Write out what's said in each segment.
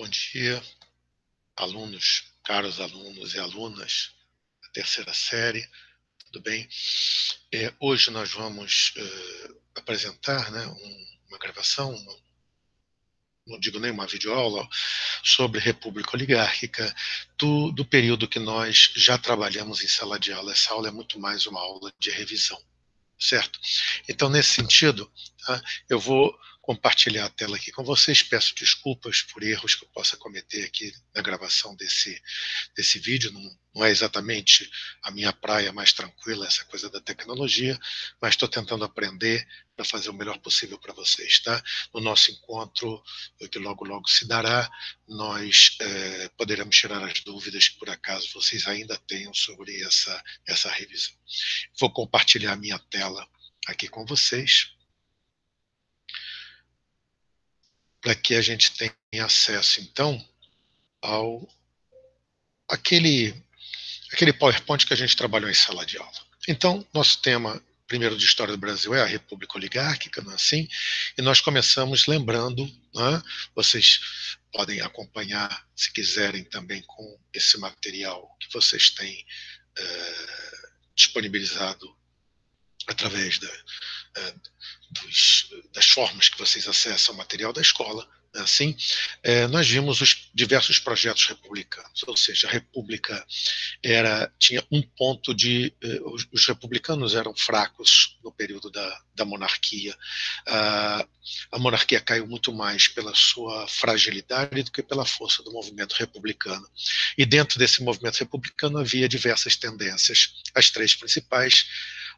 Bom dia, alunos, caros alunos e alunas da terceira série, tudo bem? Hoje nós vamos apresentar, né, uma gravação, não digo nem uma videoaula, sobre República Oligárquica, do período que nós já trabalhamos em sala de aula. Essa aula é muito mais uma aula de revisão, certo? Então, nesse sentido, tá, eu vou compartilhar a tela aqui com vocês. Peço desculpas por erros que eu possa cometer aqui na gravação desse vídeo. Não é exatamente a minha praia mais tranquila, essa coisa da tecnologia, mas estou tentando aprender para fazer o melhor possível para vocês. Tá? No nosso encontro, que logo logo se dará, nós poderemos tirar as dúvidas que por acaso vocês ainda tenham sobre essa revisão. Vou compartilhar a minha tela aqui com vocês, para que a gente tenha acesso, então, ao aquele PowerPoint que a gente trabalhou em sala de aula. Então, nosso tema primeiro de História do Brasil é a República Oligárquica, não é assim? E nós começamos lembrando, né, vocês podem acompanhar, se quiserem, também com esse material que vocês têm disponibilizado através das formas que vocês acessam o material da escola. Assim, nós vimos os diversos projetos republicanos, ou seja, a República tinha um ponto de... os republicanos eram fracos no período da monarquia. A monarquia caiu muito mais pela sua fragilidade do que pela força do movimento republicano. E dentro desse movimento republicano havia diversas tendências. As três principais: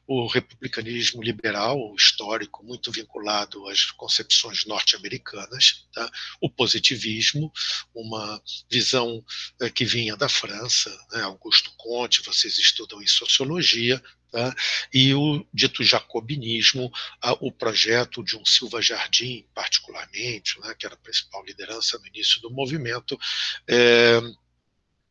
o republicanismo liberal, histórico, muito vinculado às concepções norte-americanas, tá? O positivismo, uma visão que vinha da França, né? Augusto Comte, vocês estudam em sociologia, tá? E o dito jacobinismo, o projeto de um Silva Jardim, particularmente, né? Que era a principal liderança no início do movimento,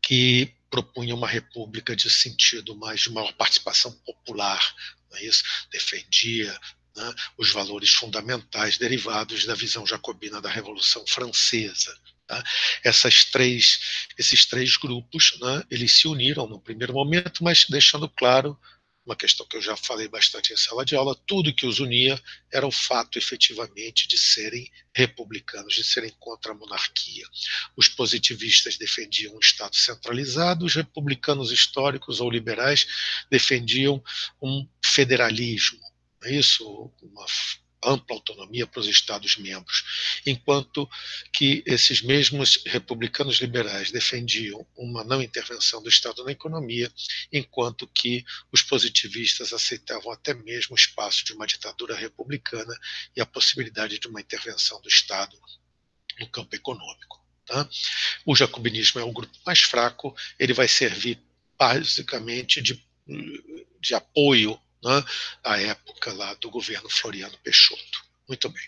que propunha uma república de sentido mais de maior participação popular, não é isso? Defendia, né, os valores fundamentais derivados da visão jacobina da Revolução Francesa. Tá? Esses três grupos, né, eles se uniram no primeiro momento, mas deixando claro uma questão que eu já falei bastante em sala de aula: tudo que os unia era o fato, efetivamente, de serem republicanos, de serem contra a monarquia. Os positivistas defendiam um Estado centralizado, os republicanos históricos ou liberais defendiam um federalismo, não é isso? Uma ampla autonomia para os Estados-membros, enquanto que esses mesmos republicanos liberais defendiam uma não intervenção do Estado na economia, enquanto que os positivistas aceitavam até mesmo o espaço de uma ditadura republicana e a possibilidade de uma intervenção do Estado no campo econômico. Tá? O jacobinismo é o grupo mais fraco, ele vai servir basicamente de apoio, né, à época lá do governo Floriano Peixoto. Muito bem.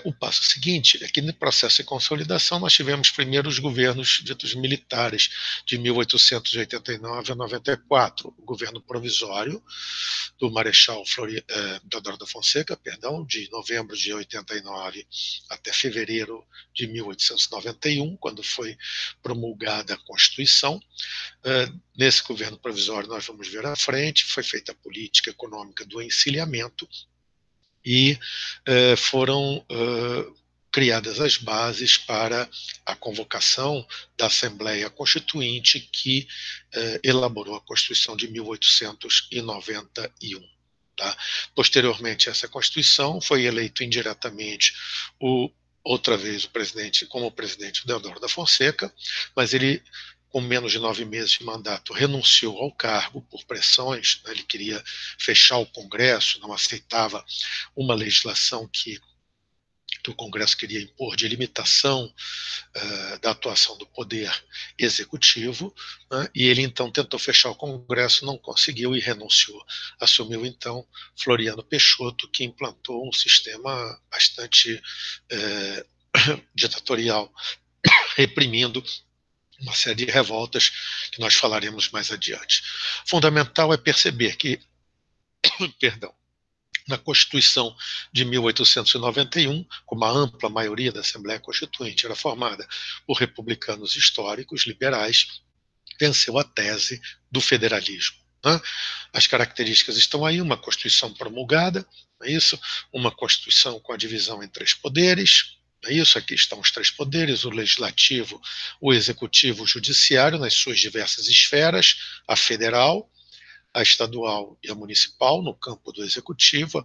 O passo seguinte é que no processo de consolidação nós tivemos primeiro os governos ditos militares, de 1889 a 94, o governo provisório do Marechal Deodoro da Fonseca, de novembro de 89 até fevereiro de 1891, quando foi promulgada a Constituição. Nesse governo provisório nós vamos ver à frente, foi feita a política econômica do encilhamento e foram criadas as bases para a convocação da Assembleia Constituinte, que elaborou a Constituição de 1891. Tá? Posteriormente a essa Constituição, foi eleito indiretamente outra vez o presidente, como presidente, o Deodoro da Fonseca, mas ele, com menos de 9 meses de mandato, renunciou ao cargo por pressões, né? Ele queria fechar o Congresso, não aceitava uma legislação que o Congresso queria impor de limitação da atuação do poder executivo, né? E ele então tentou fechar o Congresso, não conseguiu e renunciou. Assumiu então Floriano Peixoto, que implantou um sistema bastante ditatorial, reprimindo uma série de revoltas que nós falaremos mais adiante. Fundamental é perceber que, perdão, Na Constituição de 1891, como a ampla maioria da Assembleia Constituinte era formada por republicanos históricos, liberais, venceu a tese do federalismo. Né? As características estão aí: uma Constituição promulgada, é isso? Uma Constituição com a divisão em três poderes, é isso? Aqui estão os três poderes: o legislativo, o executivo, o judiciário, nas suas diversas esferas, a federal, a estadual e a municipal, no campo do executivo,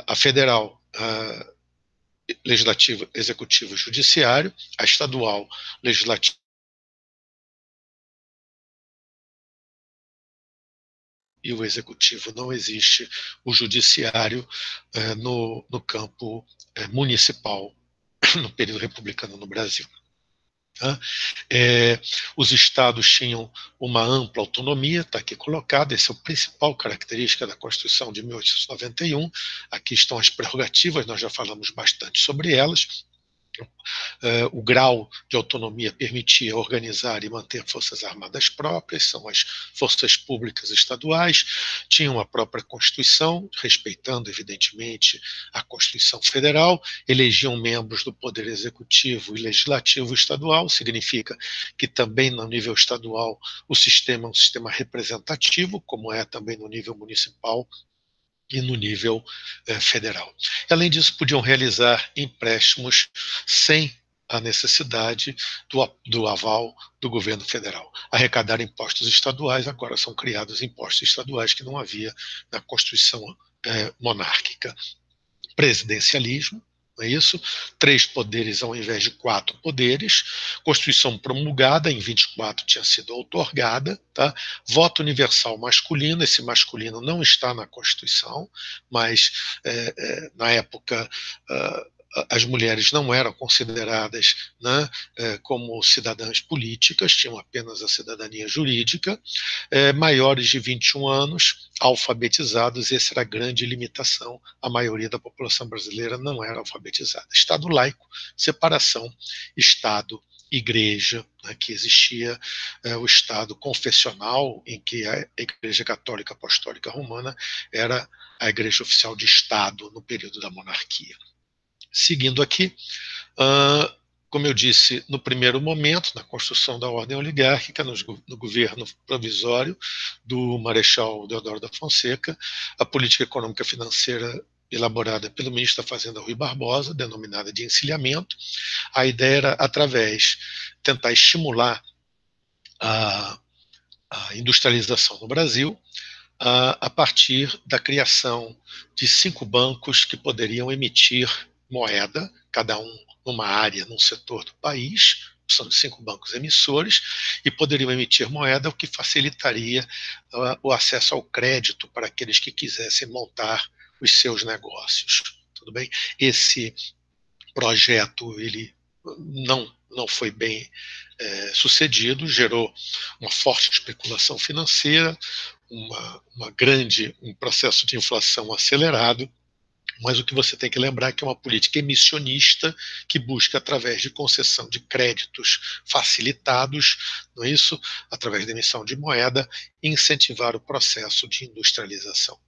a federal, legislativo, executivo e judiciário, a estadual, legislativo e o executivo. Não existe o judiciário no campo municipal no período republicano no Brasil. Os estados tinham uma ampla autonomia, está aqui colocado, essa é a principal característica da Constituição de 1891. Aqui estão as prerrogativas, nós já falamos bastante sobre elas. O grau de autonomia permitia organizar e manter forças armadas próprias, são as forças públicas estaduais, tinham a própria Constituição, respeitando, evidentemente, a Constituição Federal, elegiam membros do Poder Executivo e Legislativo estadual, significa que também no nível estadual o sistema é um sistema representativo, como é também no nível municipal e no nível federal. Além disso, podiam realizar empréstimos sem a necessidade do aval do governo federal. Arrecadar impostos estaduais, agora são criados impostos estaduais que não havia na Constituição monárquica. Presidencialismo, não é isso? 3 poderes ao invés de 4 poderes. Constituição promulgada, em 24 tinha sido outorgada. Tá? Voto universal masculino, esse masculino não está na Constituição, mas na época as mulheres não eram consideradas, né, como cidadãs políticas, tinham apenas a cidadania jurídica. Maiores de 21 anos, alfabetizados, essa era a grande limitação, a maioria da população brasileira não era alfabetizada. Estado laico, separação Estado-Igreja, né, que existia o Estado confessional, em que a Igreja Católica Apostólica Romana era a igreja oficial de Estado no período da monarquia. Seguindo aqui, como eu disse, no primeiro momento, na construção da ordem oligárquica, no governo provisório do Marechal Deodoro da Fonseca, a política econômica financeira elaborada pelo ministro da Fazenda Rui Barbosa, denominada de encilhamento, a ideia era, através, tentar estimular a industrialização no Brasil, a partir da criação de 5 bancos que poderiam emitir moeda, cada um numa área, num setor do país, são 5 bancos emissores, e poderiam emitir moeda, o que facilitaria o acesso ao crédito para aqueles que quisessem montar os seus negócios. Tudo bem? Esse projeto ele não foi bem sucedido, gerou uma forte especulação financeira, um processo de inflação acelerado, mas o que você tem que lembrar é que é uma política emissionista que busca, através de concessão de créditos facilitados, não é isso? Através da emissão de moeda, incentivar o processo de industrialização.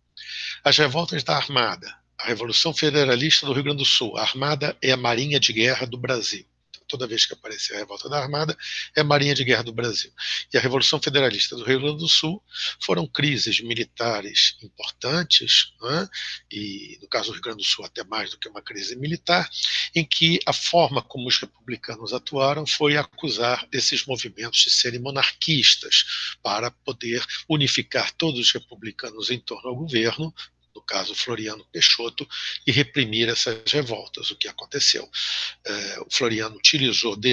As revoltas da Armada, a Revolução Federalista do Rio Grande do Sul, a Armada é a Marinha de Guerra do Brasil. Toda vez que aparecer a revolta da Armada, é a Marinha de Guerra do Brasil. E a Revolução Federalista do Rio Grande do Sul foram crises militares importantes, né? E no caso do Rio Grande do Sul até mais do que uma crise militar, em que a forma como os republicanos atuaram foi acusar esses movimentos de serem monarquistas, para poder unificar todos os republicanos em torno ao governo, no caso Floriano Peixoto, e reprimir essas revoltas. O que aconteceu? O Floriano utilizou do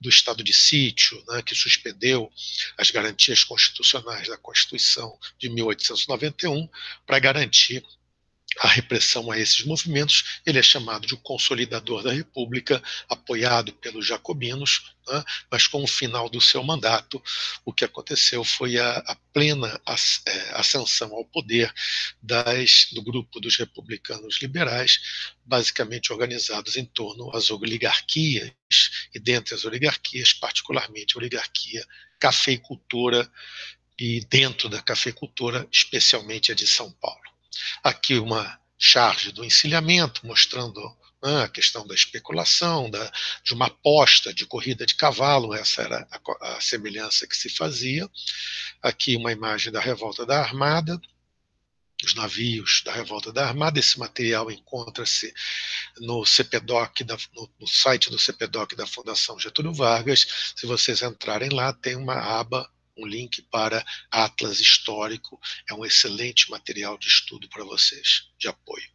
estado de sítio, né, que suspendeu as garantias constitucionais da Constituição de 1891, para garantir a repressão a esses movimentos. Ele é chamado de o consolidador da República, apoiado pelos jacobinos, né? Mas com o final do seu mandato, o que aconteceu foi a plena ascensão ao poder do grupo dos republicanos liberais, basicamente organizados em torno às oligarquias, e dentre as oligarquias, particularmente a oligarquia cafeicultora e dentro da cafeicultura, especialmente a de São Paulo. Aqui uma charge do encilhamento, mostrando a questão da especulação, de uma aposta de corrida de cavalo, essa era a semelhança que se fazia. Aqui uma imagem da revolta da Armada, os navios da revolta da Armada. Esse material encontra-se no CPDOC, no site do CPDOC da Fundação Getúlio Vargas. Se vocês entrarem lá, tem uma aba, um link para Atlas Histórico. É um excelente material de estudo para vocês, de apoio.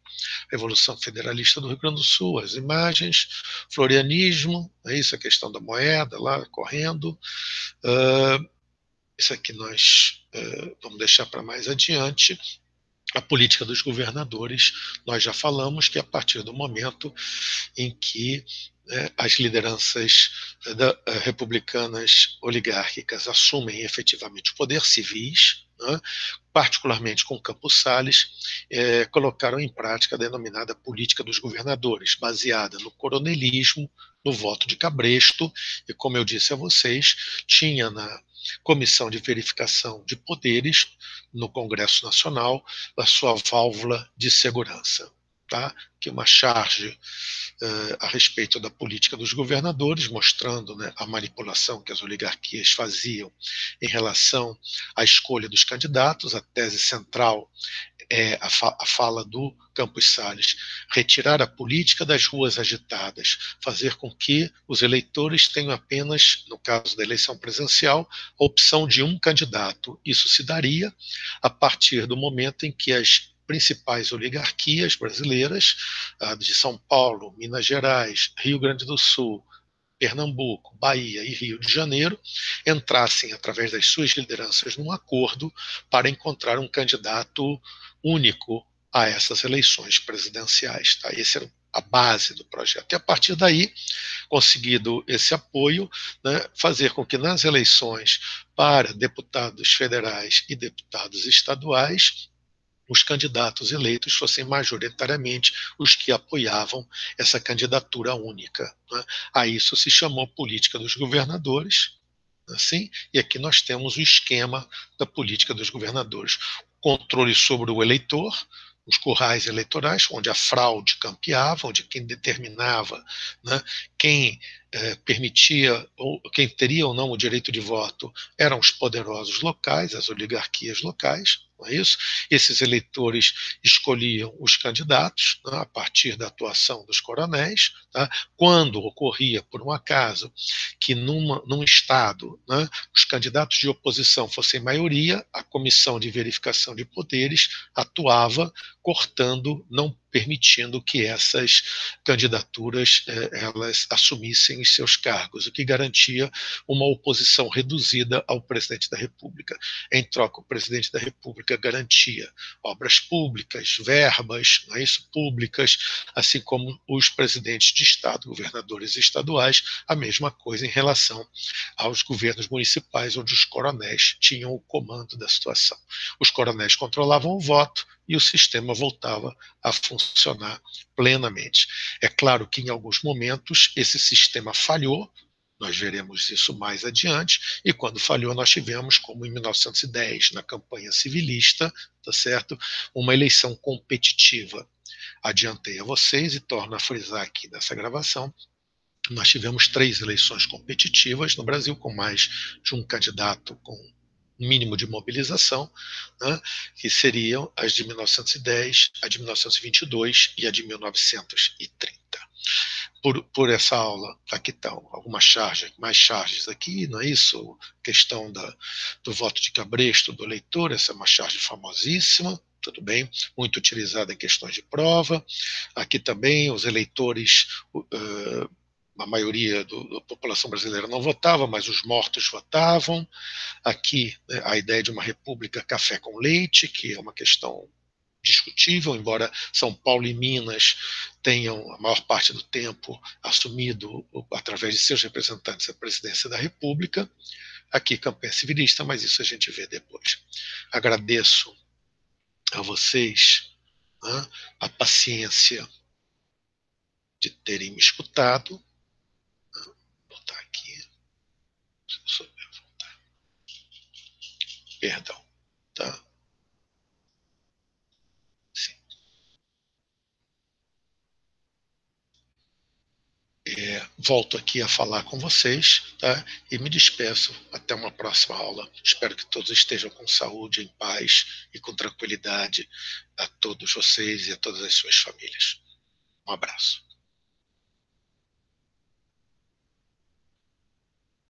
Revolução Federalista do Rio Grande do Sul, as imagens, florianismo, é isso, a questão da moeda lá correndo. Isso aqui nós vamos deixar para mais adiante. A política dos governadores, nós já falamos que a partir do momento em que as lideranças republicanas oligárquicas assumem efetivamente o poder, civis, particularmente com Campos Salles, colocaram em prática a denominada política dos governadores, baseada no coronelismo, no voto de cabresto, e como eu disse a vocês, tinha na Comissão de Verificação de Poderes, no Congresso Nacional, a sua válvula de segurança. Tá? Que uma charge a respeito da política dos governadores, mostrando, né, a manipulação que as oligarquias faziam em relação à escolha dos candidatos. A tese central é a fala do Campos Salles: retirar a política das ruas agitadas, fazer com que os eleitores tenham apenas, no caso da eleição presidencial, a opção de um candidato. Isso se daria a partir do momento em que as principais oligarquias brasileiras, de São Paulo, Minas Gerais, Rio Grande do Sul, Pernambuco, Bahia e Rio de Janeiro, entrassem, através das suas lideranças, num acordo para encontrar um candidato único a essas eleições presidenciais. Tá? Essa era a base do projeto. E a partir daí, conseguido esse apoio, né, fazer com que nas eleições para deputados federais e deputados estaduais, os candidatos eleitos fossem majoritariamente os que apoiavam essa candidatura única. Né? A isso se chamou política dos governadores, assim, e aqui nós temos o esquema da política dos governadores: controle sobre o eleitor, os currais eleitorais, onde a fraude campeava, onde quem determinava, né, quem permitia, ou quem teria ou não o direito de voto, eram os poderosos locais, as oligarquias locais. Não é isso? Esses eleitores escolhiam os candidatos, né, a partir da atuação dos coronéis. Tá? Quando ocorria, por um acaso, que num estado, né, os candidatos de oposição fossem maioria, a Comissão de Verificação de Poderes atuava cortando, não permitindo que essas candidaturas elas assumissem os seus cargos, o que garantia uma oposição reduzida ao presidente da República. Em troca, o presidente da República garantia obras públicas, verbas, não é isso, públicas, assim como os presidentes de Estado, governadores estaduais, a mesma coisa em relação aos governos municipais, onde os coronéis tinham o comando da situação. Os coronéis controlavam o voto e o sistema voltava a funcionar plenamente. É claro que em alguns momentos esse sistema falhou, nós veremos isso mais adiante, e quando falhou nós tivemos, como em 1910, na campanha civilista, tá certo? Uma eleição competitiva. Adiantei a vocês e torno a frisar aqui nessa gravação: nós tivemos 3 eleições competitivas no Brasil, com mais de um candidato com mínimo de mobilização, né, que seriam as de 1910, a de 1922 e a de 1930. Por essa aula, aqui estão algumas charges, mais charges aqui, não é isso? Questão do voto de cabresto do eleitor, essa é uma charge famosíssima, tudo bem, muito utilizada em questões de prova. Aqui também os eleitores, a maioria da população brasileira não votava, mas os mortos votavam. Aqui, né, a ideia de uma república café com leite, que é uma questão discutível, embora São Paulo e Minas tenham, a maior parte do tempo, assumido, através de seus representantes, a presidência da República. Aqui, campanha civilista, mas isso a gente vê depois. Agradeço a vocês, né, a paciência de terem me escutado. Vou botar aqui, se eu souber voltar. perdão. Tá? Sim. Volto aqui a falar com vocês, tá? E me despeço até uma próxima aula. Espero que todos estejam com saúde, em paz e com tranquilidade, a todos vocês e a todas as suas famílias. Um abraço.